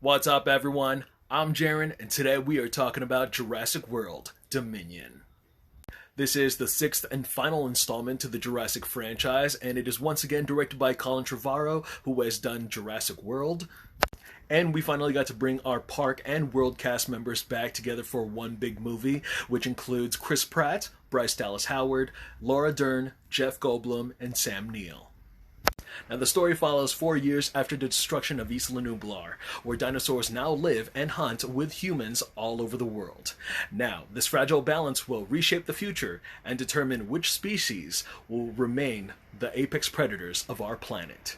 What's up, everyone? I'm Jaren, and today we are talking about Jurassic World Dominion. This is the sixth and final installment to the Jurassic franchise, and it is once again directed by Colin Trevorrow, who has done Jurassic World. And we finally got to bring our park and world cast members back together for one big movie, which includes Chris Pratt, Bryce Dallas Howard, Laura Dern, Jeff Goldblum, and Sam Neill. Now, the story follows 4 years after the destruction of Isla Nublar, where dinosaurs now live and hunt with humans all over the world. Now, this fragile balance will reshape the future and determine which species will remain the apex predators of our planet.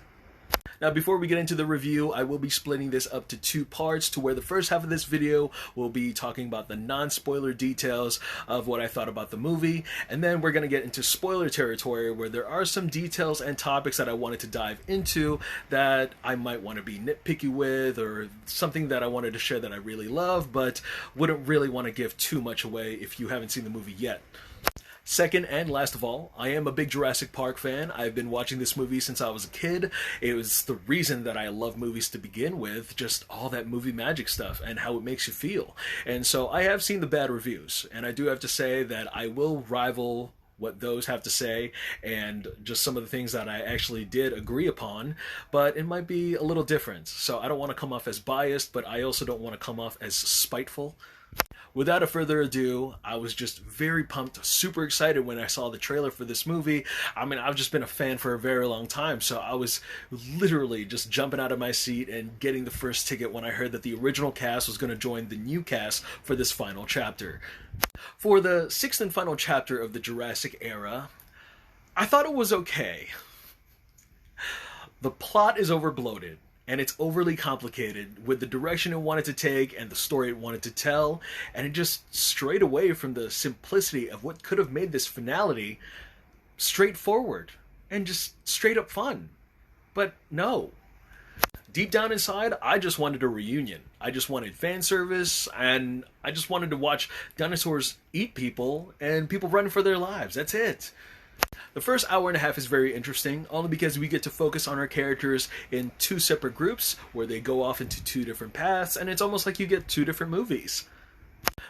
Now, before we get into the review, I will be splitting this up to two parts, to where the first half of this video will be talking about the non-spoiler details of what I thought about the movie, and then we're going to get into spoiler territory, where there are some details and topics that I wanted to dive into that I might want to be nitpicky with, or something that I wanted to share that I really love, but wouldn't really want to give too much away if you haven't seen the movie yet. Second and last of all, I am a big Jurassic Park fan. I've been watching this movie since I was a kid. It was the reason that I love movies to begin with, just all that movie magic stuff and how it makes you feel. And so I have seen the bad reviews, and I do have to say that I will rival what those have to say and just some of the things that I actually did agree upon, but it might be a little different. So I don't want to come off as biased, but I also don't want to come off as spiteful. Without a further ado, I was just very pumped, super excited when I saw the trailer for this movie. I mean, I've just been a fan for a very long time, so I was literally just jumping out of my seat and getting the first ticket when I heard that the original cast was going to join the new cast for this final chapter. For the sixth and final chapter of the Jurassic era, I thought it was okay. The plot is overbloated, and it's overly complicated with the direction it wanted to take and the story it wanted to tell, and it just strayed away from the simplicity of what could have made this finality straightforward and just straight up fun. But no. Deep down inside, I just wanted a reunion. I just wanted fan service, and I just wanted to watch dinosaurs eat people and people run for their lives. That's it. The first hour and a half is very interesting, only because we get to focus on our characters in two separate groups, where they go off into two different paths, and it's almost like you get two different movies.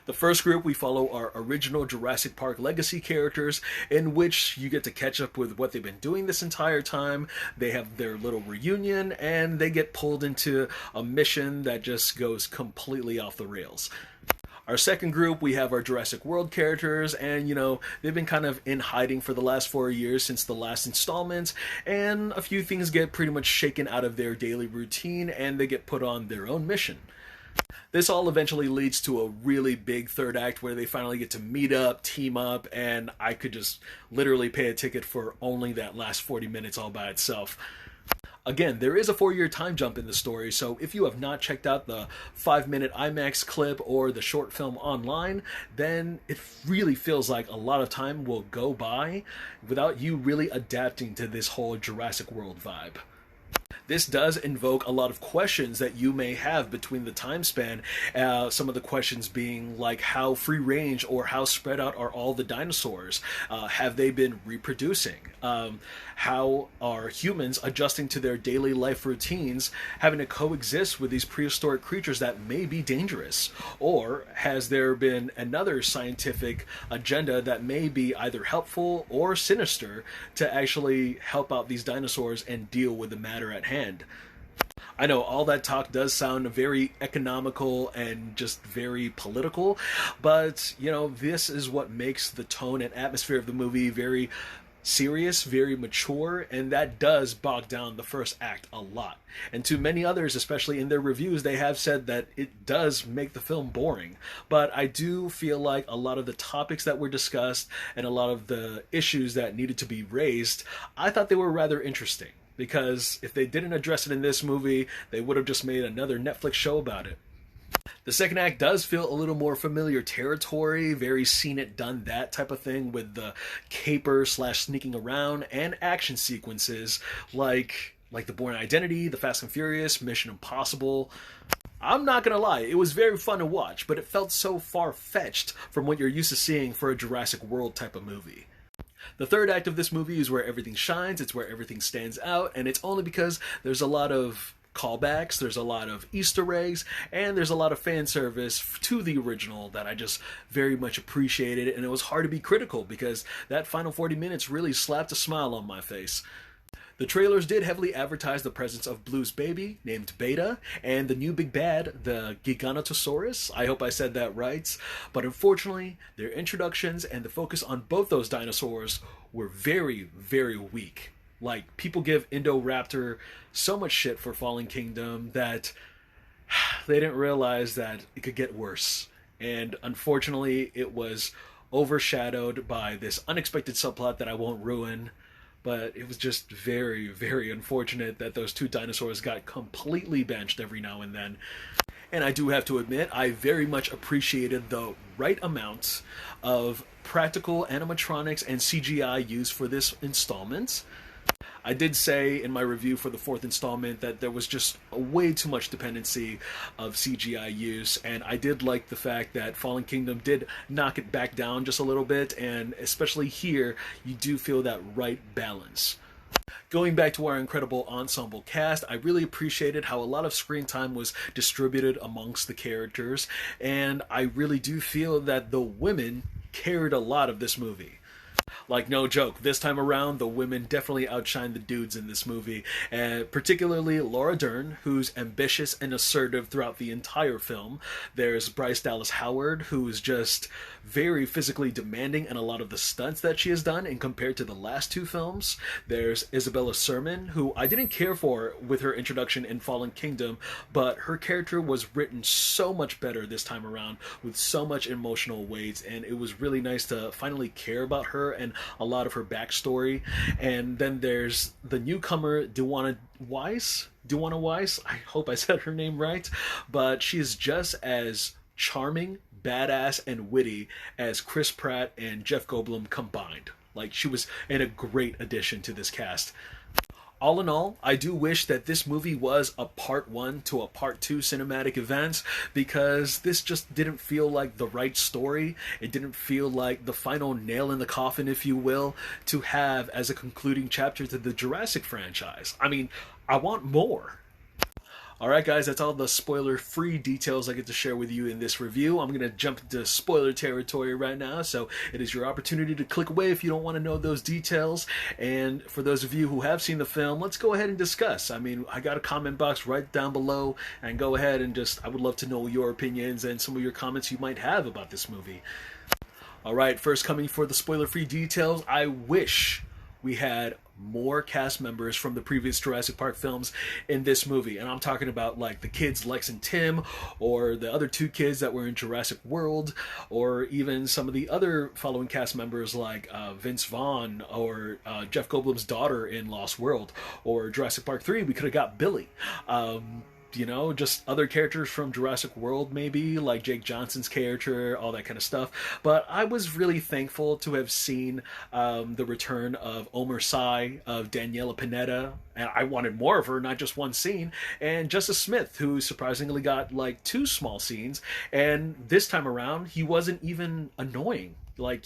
The first group, we follow our original Jurassic Park legacy characters, in which you get to catch up with what they've been doing this entire time. They have their little reunion, and they get pulled into a mission that just goes completely off the rails. Our second group, we have our Jurassic World characters, and they've been kind of in hiding for the last 4 years since the last installment, and a few things get pretty much shaken out of their daily routine, and they get put on their own mission. This all eventually leads to a really big third act where they finally get to meet up, team up, and I could just literally pay a ticket for only that last 40 minutes all by itself. Again, there is a 4-year time jump in the story, so if you have not checked out the 5-minute IMAX clip or the short film online, then it really feels like a lot of time will go by without you really adapting to this whole Jurassic World vibe. This does invoke a lot of questions that you may have between the time span. Some of the questions being like, how free range or how spread out are all the dinosaurs? Have they been reproducing? How are humans adjusting to their daily life routines, having to coexist with these prehistoric creatures that may be dangerous? Or has there been another scientific agenda that may be either helpful or sinister to actually help out these dinosaurs and deal with the matter at hand? I know all that talk does sound very economical and just very political, but this is what makes the tone and atmosphere of the movie very serious, very mature, and that does bog down the first act a lot. And to many others, especially in their reviews, they have said that it does make the film boring. But I do feel like a lot of the topics that were discussed and a lot of the issues that needed to be raised, I thought they were rather interesting. Because if they didn't address it in this movie, they would have just made another Netflix show about it. The second act does feel a little more familiar territory, very seen it, done that type of thing, with the caper / sneaking around and action sequences like The Bourne Identity, The Fast and Furious, Mission Impossible. I'm not gonna lie, it was very fun to watch, but it felt so far-fetched from what you're used to seeing for a Jurassic World type of movie. The third act of this movie is where everything shines, it's where everything stands out, and it's only because there's a lot of callbacks, there's a lot of Easter eggs, and there's a lot of fan service to the original that I just very much appreciated, and it was hard to be critical because that final 40 minutes really slapped a smile on my face. The trailers did heavily advertise the presence of Blue's baby, named Beta, and the new big bad, the Giganotosaurus. I hope I said that right. But unfortunately, their introductions and the focus on both those dinosaurs were very, very weak. Like, people give Indoraptor so much shit for Fallen Kingdom that they didn't realize that it could get worse. And unfortunately, it was overshadowed by this unexpected subplot that I won't ruin. But it was just very, very unfortunate that those two dinosaurs got completely benched every now and then. And I do have to admit, I very much appreciated the right amount of practical animatronics and CGI used for this installment. I did say in my review for the fourth installment that there was just way too much dependency of CGI use, and I did like the fact that Fallen Kingdom did knock it back down just a little bit, and especially here, you do feel that right balance. Going back to our incredible ensemble cast, I really appreciated how a lot of screen time was distributed amongst the characters, and I really do feel that the women carried a lot of this movie. Like, no joke, this time around, the women definitely outshine the dudes in this movie, and particularly Laura Dern, who's ambitious and assertive throughout the entire film. There's Bryce Dallas Howard, who's just very physically demanding in a lot of the stunts that she has done, and compared to the last two films. There's Isabella Sermon, who I didn't care for with her introduction in Fallen Kingdom, but her character was written so much better this time around, with so much emotional weight, and it was really nice to finally care about her and a lot of her backstory. And then there's the newcomer Duana Weiss. I hope I said her name right, but she is just as charming, badass, and witty as Chris Pratt and Jeff Goldblum combined. Like, she was a great addition to this cast. All in all, I do wish that this movie was a part 1 to a part 2 cinematic event, because this just didn't feel like the right story. It didn't feel like the final nail in the coffin, if you will, to have as a concluding chapter to the Jurassic franchise. I mean, I want more. Alright guys, that's all the spoiler-free details I get to share with you in this review. I'm going to jump into spoiler territory right now, so it is your opportunity to click away if you don't want to know those details. And for those of you who have seen the film, let's go ahead and discuss. I mean, I got a comment box right down below, and go ahead and I would love to know your opinions and some of your comments you might have about this movie. Alright, first coming for the spoiler-free details, I wish we had more cast members from the previous Jurassic Park films in this movie. And I'm talking about like the kids Lex and Tim, or the other two kids that were in Jurassic World, or even some of the other following cast members like Vince Vaughn, or Jeff Goldblum's daughter in Lost World, or Jurassic Park 3, we could have got Billy. You know, just other characters from Jurassic World, maybe, like Jake Johnson's character, all that kind of stuff. But I was really thankful to have seen the return of Omer Sy, of Daniela Pineda, and I wanted more of her, not just one scene, and Justice Smith, who surprisingly got, like, 2 small scenes, and this time around, he wasn't even annoying. Like,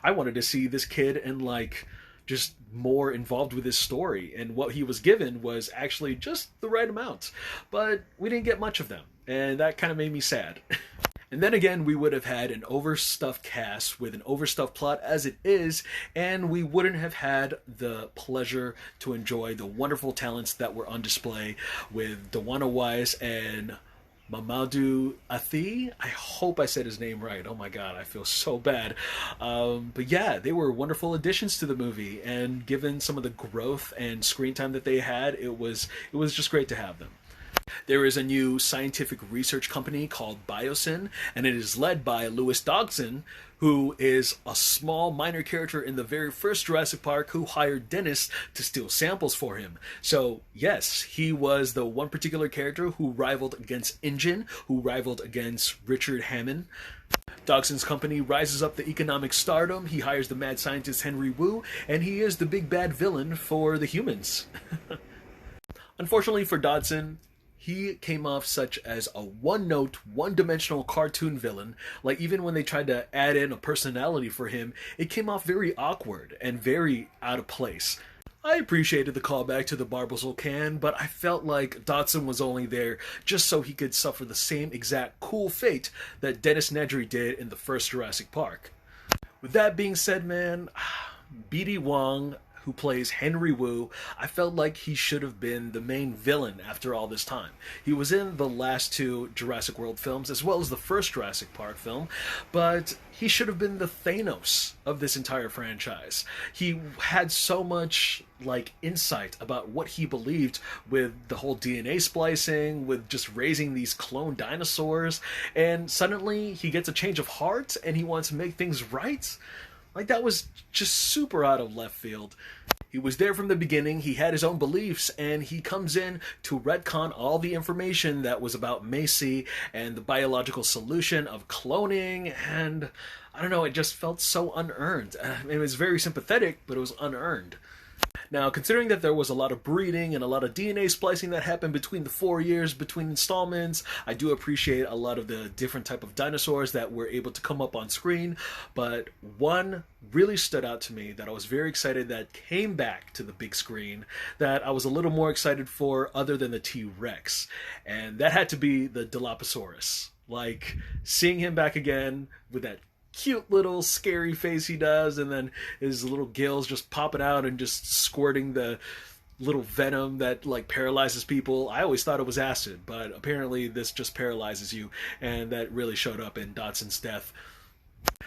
I wanted to see this kid and, like, just more involved with his story, and what he was given was actually just the right amount, but we didn't get much of them, and that kind of made me sad. And then again, we would have had an overstuffed cast with an overstuffed plot as it is, and we wouldn't have had the pleasure to enjoy the wonderful talents that were on display with Dawana Wise and Mamadou Athie. I hope I said his name right. Oh my god, I feel so bad. But yeah, they were wonderful additions to the movie, and given some of the growth and screen time that they had, it was just great to have them. There is a new scientific research company called Biosyn, and it is led by Lewis Dodgson, who is a small minor character in the very first Jurassic Park who hired Dennis to steal samples for him. So yes, he was the one particular character who rivaled against InGen, who rivaled against Richard Hammond. Dogson's company rises up to economic stardom, he hires the mad scientist Henry Wu, and he is the big bad villain for the humans. Unfortunately for Dodson, he came off such as a one-note, one-dimensional cartoon villain. Like, even when they tried to add in a personality for him, it came off very awkward and very out of place. I appreciated the callback to the Barbasol can, but I felt like Dodson was only there just so he could suffer the same exact cool fate that Dennis Nedry did in the first Jurassic Park. With that being said, man, BD Wong, who plays Henry Wu, I felt like he should have been the main villain after all this time. He was in the last two Jurassic World films, as well as the first Jurassic Park film, but he should have been the Thanos of this entire franchise. He had so much, insight about what he believed with the whole DNA splicing, with just raising these clone dinosaurs, and suddenly he gets a change of heart and he wants to make things right? That was just super out of left field. He was there from the beginning, he had his own beliefs, and he comes in to retcon all the information that was about Macy and the biological solution of cloning, and I don't know, it just felt so unearned. It was very sympathetic, but it was unearned. Now, considering that there was a lot of breeding and a lot of DNA splicing that happened between the 4 years between installments, I do appreciate a lot of the different type of dinosaurs that were able to come up on screen, but one really stood out to me that I was very excited that came back to the big screen, that I was a little more excited for other than the T-Rex, and that had to be the Dilophosaurus. Seeing him back again with that cute little scary face he does, and then his little gills just popping out and just squirting the little venom that paralyzes people. I always thought it was acid, but apparently this just paralyzes you, and that really showed up in Dodson's death.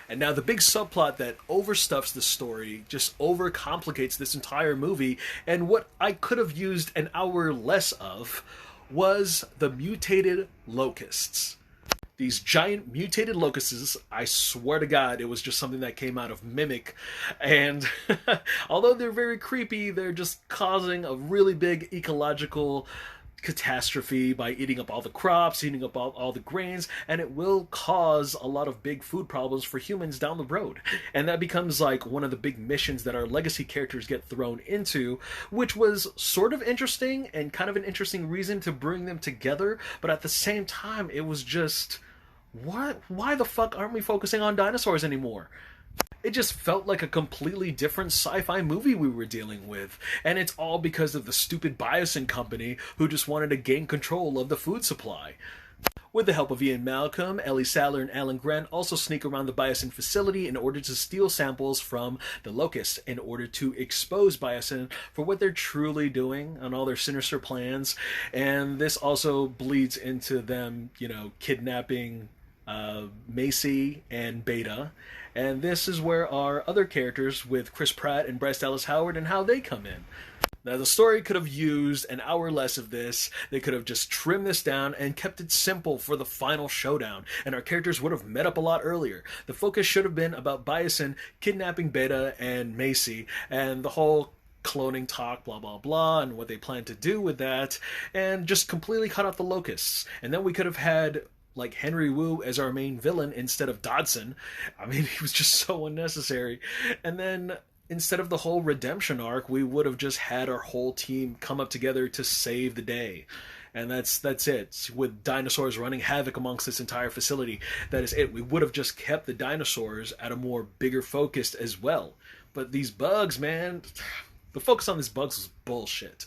And now the big subplot that overstuffs the story, just overcomplicates this entire movie, and what I could have used an hour less of, was the mutated locusts. These giant mutated locusts, I swear to God, it was just something that came out of Mimic. And although they're very creepy, they're just causing a really big ecological catastrophe by eating up all the crops, eating up all the grains, and it will cause a lot of big food problems for humans down the road. And that becomes one of the big missions that our legacy characters get thrown into, which was sort of interesting and kind of an interesting reason to bring them together, but at the same time, it was just, why the fuck aren't we focusing on dinosaurs anymore? It just felt like a completely different sci-fi movie we were dealing with, and it's all because of the stupid Biosin company who just wanted to gain control of the food supply. With the help of Ian Malcolm, Ellie Sattler and Alan Grant also sneak around the Biosin facility in order to steal samples from the locusts in order to expose Biosin for what they're truly doing on all their sinister plans, and this also bleeds into them, kidnapping Macy and Beta, and this is where our other characters with Chris Pratt and Bryce Dallas Howard and how they come in. Now, the story could have used an hour less of this. They could have just trimmed this down and kept it simple for the final showdown, and our characters would have met up a lot earlier. The focus should have been about Biosin kidnapping Beta and Macy, and the whole cloning talk, blah blah blah, and what they plan to do with that, and just completely cut off the locusts. And then we could have had Henry Wu as our main villain instead of Dodson. I mean, he was just so unnecessary. And then instead of the whole redemption arc, we would have just had our whole team come up together to save the day. And that's it. With dinosaurs running havoc amongst this entire facility, that is it. We would have just kept the dinosaurs at a more bigger focus as well. But these bugs, man, the focus on these bugs was bullshit.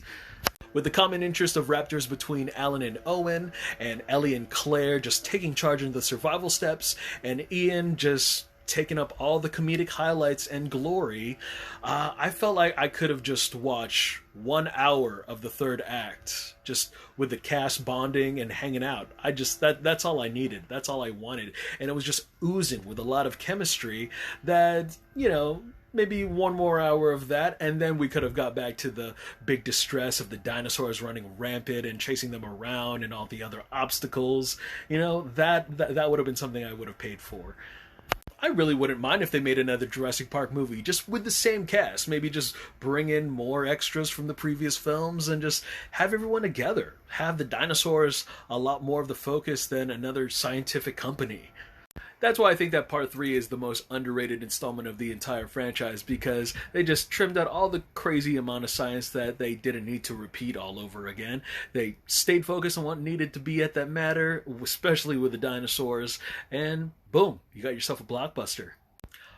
With the common interest of raptors between Alan and Owen, and Ellie and Claire just taking charge in the survival steps, and Ian just taking up all the comedic highlights and glory, I felt like I could have just watched 1 hour of the third act, just with the cast bonding and hanging out. That's all I needed. That's all I wanted. And it was just oozing with a lot of chemistry that, maybe 1 more hour of that, and then we could have got back to the big distress of the dinosaurs running rampant and chasing them around and all the other obstacles. That would have been something I would have paid for. I really wouldn't mind if they made another Jurassic Park movie, just with the same cast. Maybe just bring in more extras from the previous films and just have everyone together. Have the dinosaurs a lot more of the focus than another scientific company. That's why I think that Part 3 is the most underrated installment of the entire franchise, because they just trimmed out all the crazy amount of science that they didn't need to repeat all over again. They stayed focused on what needed to be at that matter, especially with the dinosaurs, and boom, you got yourself a blockbuster.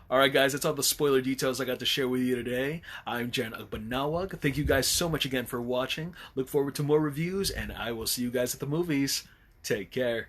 Alright guys, that's all the spoiler details I got to share with you today. I'm Jaren Agbanawag. Thank you guys so much again for watching. Look forward to more reviews, and I will see you guys at the movies. Take care.